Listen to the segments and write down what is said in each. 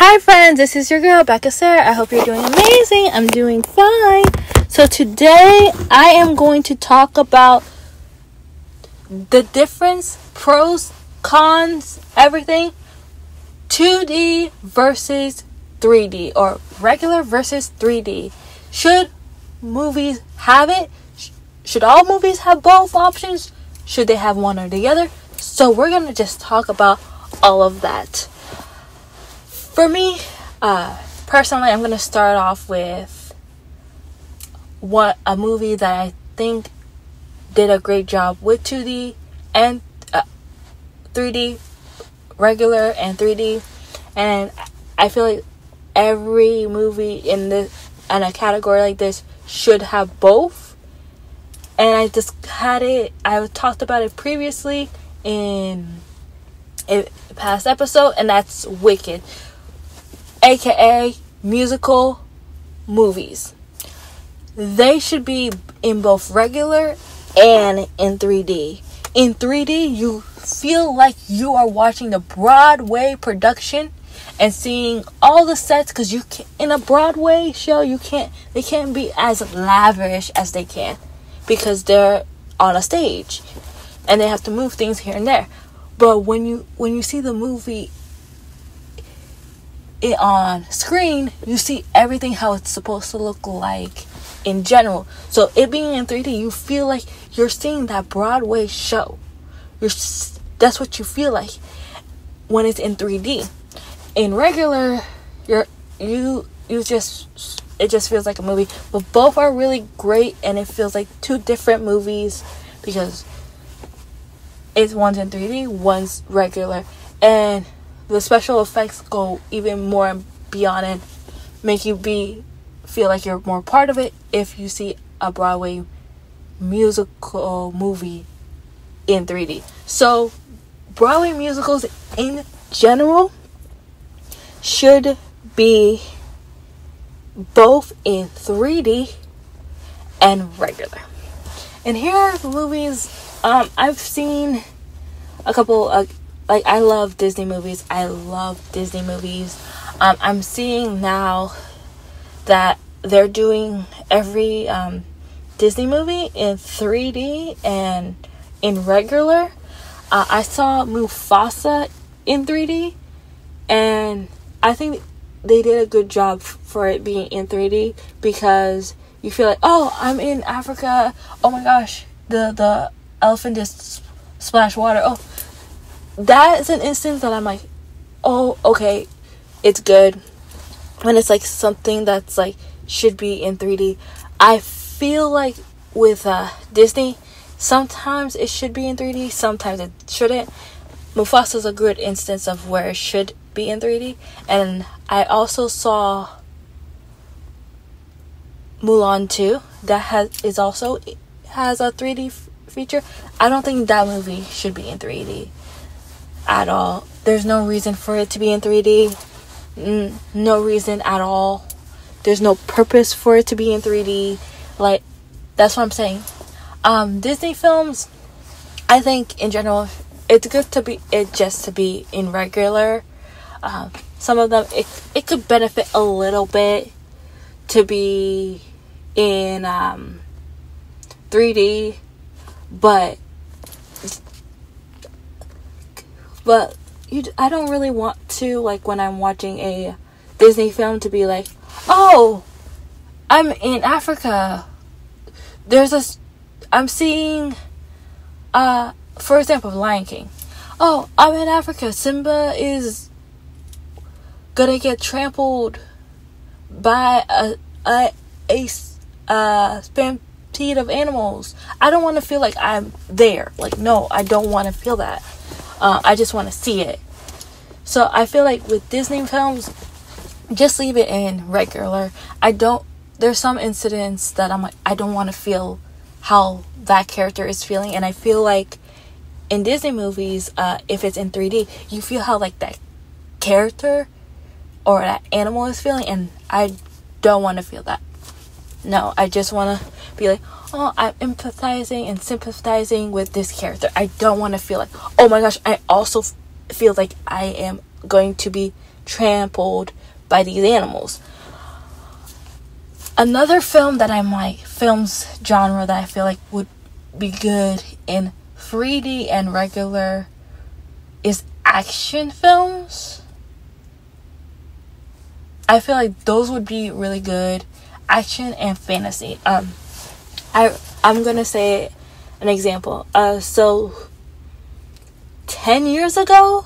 Hi friends, this is your girl Becca Sarah. I hope you're doing amazing. I'm doing fine. So today I am going to talk about the difference, pros, cons, everything, 2D versus 3D or regular versus 3D. Should movies have it? Should all movies have both options? Should they have one or the other? So we're going to just talk about all of that. For me, personally, I'm going to start off with a movie that I think did a great job with 2D and 3D, regular and 3D. And I feel like every movie in a category like this should have both. And I talked about it previously in a past episode, and that's Wicked, aka musical movies. They should be in both regular and in 3D. In 3D, you feel like you are watching the Broadway production and seeing all the sets, because in a Broadway show they can't be as lavish as they can because they're on a stage and they have to move things here and there. But when you see the movie on screen, you see everything how it's supposed to look like in general. So it being in 3D, you feel like you're seeing that Broadway show. That's what you feel like when it's in 3D. In regular, it just feels like a movie. But both are really great, and it feels like two different movies because one's in 3D, one's regular, and the special effects go even more beyond and make you feel like you're more part of it if you see a Broadway musical movie in 3D. So Broadway musicals in general should be both in 3D and regular. And here are the movies I've seen a couple of. I love Disney movies. I'm seeing now that they're doing every Disney movie in 3D and in regular. I saw Mufasa in 3D, and I think they did a good job for it being in 3D because you feel like, oh, I'm in Africa. Oh my gosh, the elephant just splashed water. Oh, that's an instance that I'm like, oh, okay, it's good. When it's like something that's like should be in 3D. I feel like with Disney, sometimes it should be in 3D, sometimes it shouldn't. Mufasa's a good instance of where it should be in 3D. And I also saw Mulan 2 that has a 3D feature. I don't think that movie should be in 3D at all. There's no reason for it to be in 3D. No reason at all. There's no purpose for it to be in 3D. Like, that's what I'm saying. Disney films, I think in general, it's good to be in regular. Some of them it could benefit a little bit to be in 3D, but I don't really want to, like, when I'm watching a Disney film, to be like, oh, I'm in Africa. I'm seeing, for example, Lion King. Oh, I'm in Africa. Simba is gonna get trampled by a stampede of animals. I don't want to feel like I'm there. Like, no, I don't want to feel that. I just want to see it. So I feel like with Disney films, just leave it in regular. There's some incidents that I'm like, I don't want to feel how that character is feeling. And I feel like in Disney movies, if it's in 3D, you feel how like that character or that animal is feeling. And I don't want to feel that. No, I just want to be like, oh, I'm empathizing and sympathizing with this character. I don't want to feel like, oh my gosh, I also feel like I am going to be trampled by these animals. Another film that I'm like, films genre that I feel like would be good in 3D and regular is action films. I feel like those would be really good. Action and fantasy. I'm gonna say an example. So 10 years ago,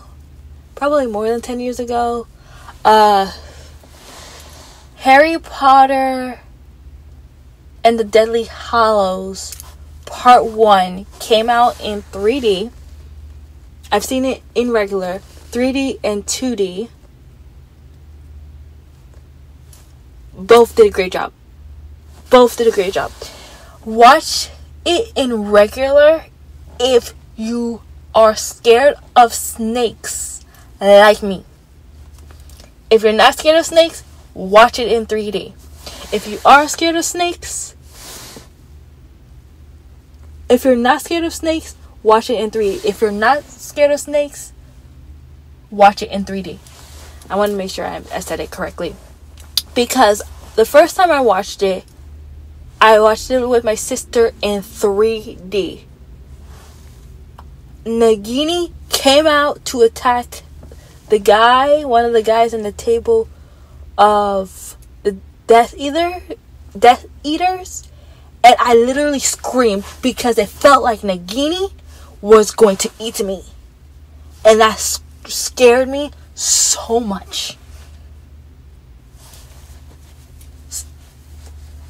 probably more than 10 years ago, Harry Potter and the Deathly Hallows Part 1 came out in 3D. I've seen it in regular, 3D and 2D. Both did a great job. Watch it in regular if you are scared of snakes like me. If you're not scared of snakes, watch it in 3D. If you are scared of snakes, if you're not scared of snakes, watch it in 3D. If you're not scared of snakes, watch it in 3D. I want to make sure I said it correctly. Because the first time I watched it with my sister in 3D. Nagini came out to attack one of the guys in the table of the Death Eaters, and I literally screamed because it felt like Nagini was going to eat me, and that scared me so much.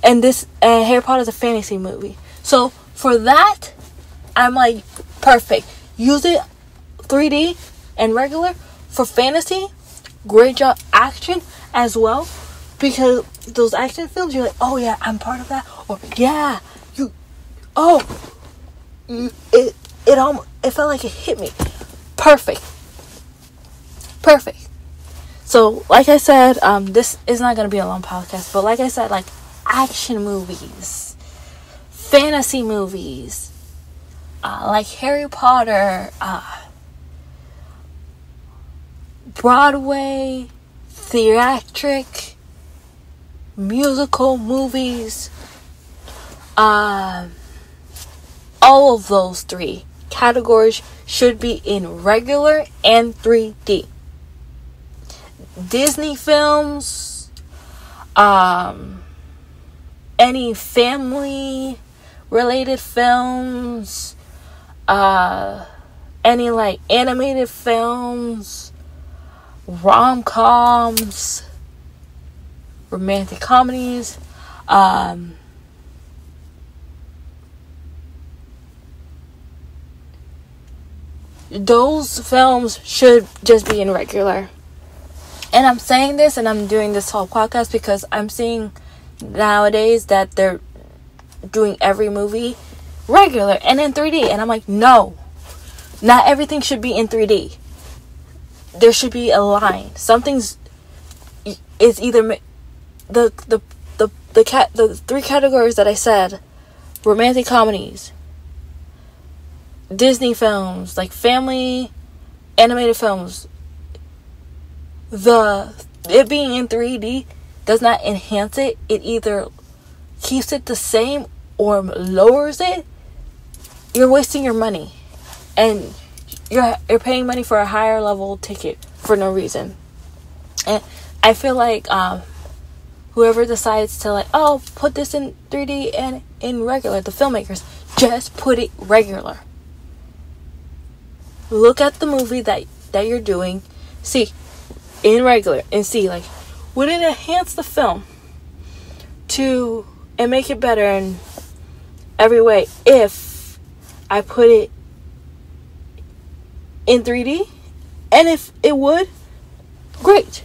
And Harry Potter is a fantasy movie, so for that, I'm like, perfect. Use it 3D and regular for fantasy. Great job. Action as well, because those action films, you're like, oh yeah, I'm part of that, or yeah, it felt like it hit me. Perfect. So, like I said, this is not gonna be a long podcast, but like I said, like action movies, fantasy movies, like Harry Potter, Broadway, theatric, musical movies, all of those three categories should be in regular and 3D. Disney films, any family related films, any like animated films, rom-coms, romantic comedies, those films should just be in regular. And I'm saying this and I'm doing this whole podcast because I'm seeing nowadays that they're doing every movie regular and in 3D, and I'm like, no, not everything should be in 3D. There should be a line. It's either the three categories that I said: romantic comedies, Disney films, like family animated films. It being in 3D does not enhance it. It either keeps it the same or lowers it. You're wasting your money, and you're paying money for a higher level ticket for no reason. And I feel like whoever decides to like, oh, put this in 3D and in regular, the filmmakers, just put it regular. Look at the movie that you're doing, see in regular, and see like, would it enhance the film and make it better in every way if I put it in 3D? And if it would, great.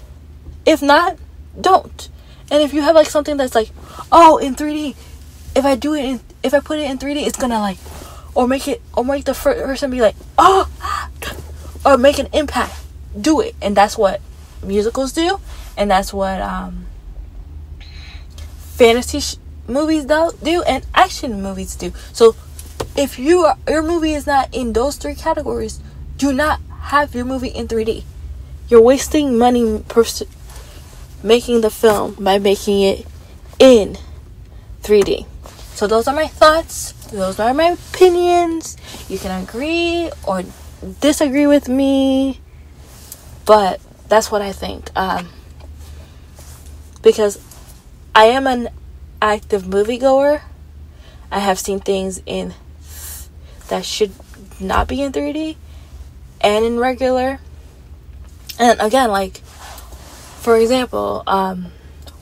If not, don't. And if you have like something that's like, oh, in 3D, if I put it in 3D, it's gonna like, or make the person be like, oh, or make an impact. Do it. And that's what musicals do, and that's what fantasy movies do, and action movies do. So if your movie is not in those three categories, do not have your movie in 3D. you're wasting money making the film by making it in 3D. So those are my thoughts. Those are my opinions. You can agree or disagree with me, but that's what I think. Because I am an active moviegoer. I have seen things in that should not be in 3D and in regular. And again, like, for example,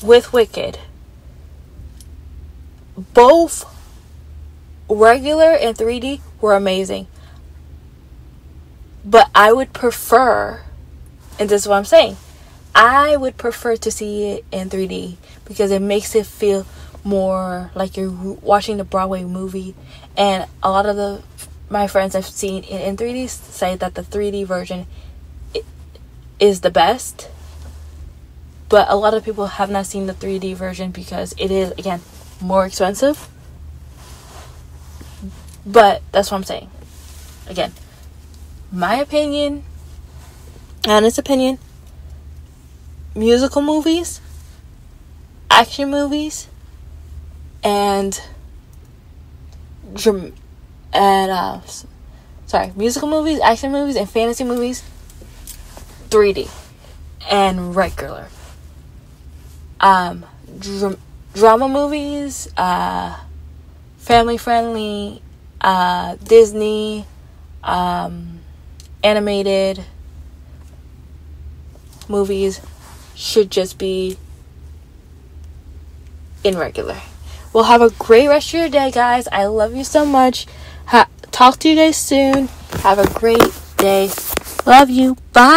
with Wicked, both regular and 3D were amazing. But I would prefer, and this is what I'm saying, I would prefer to see it in 3D because it makes it feel more like you're watching the Broadway movie. And a lot of my friends I've seen in 3D say that the 3D version is the best. But a lot of people have not seen the 3D version because it is, again, more expensive. But that's what I'm saying. Again, my opinion, honest opinion, musical movies, action movies, musical movies, action movies, and fantasy movies, 3D and regular. Drama movies, family friendly, Disney, animated movies should just be in regular. Well, have a great rest of your day, guys. I love you so much. Talk to you guys soon. Have a great day. Love you. Bye.